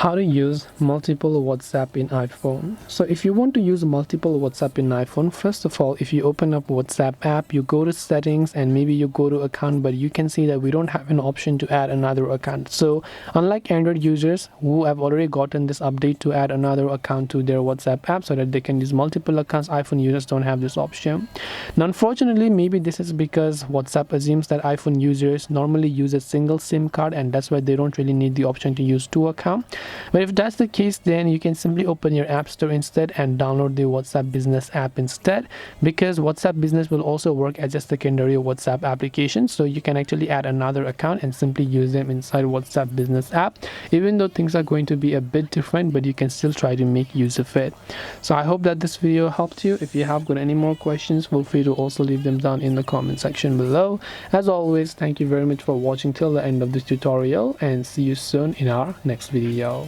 How to use multiple WhatsApp in iPhone. So if you want to use multiple WhatsApp in iPhone, first of all, if you open up WhatsApp app, you go to settings and maybe you go to account, but you can see that we don't have an option to add another account. So unlike Android users who have already gotten this update to add another account to their WhatsApp app so that they can use multiple accounts, iPhone users don't have this option. Now unfortunately, maybe this is because WhatsApp assumes that iPhone users normally use a single SIM card, and that's why they don't really need the option to use two accounts. But if that's the case, then you can simply open your app store instead and download the WhatsApp Business app instead, because WhatsApp Business will also work as a secondary WhatsApp application. So you can actually add another account and simply use them inside WhatsApp Business app, even though things are going to be a bit different, but you can still try to make use of it. So I hope that this video helped you. If you have got any more questions, feel free to also leave them down in the comment section below. As always, thank you very much for watching till the end of this tutorial, and see you soon in our next video.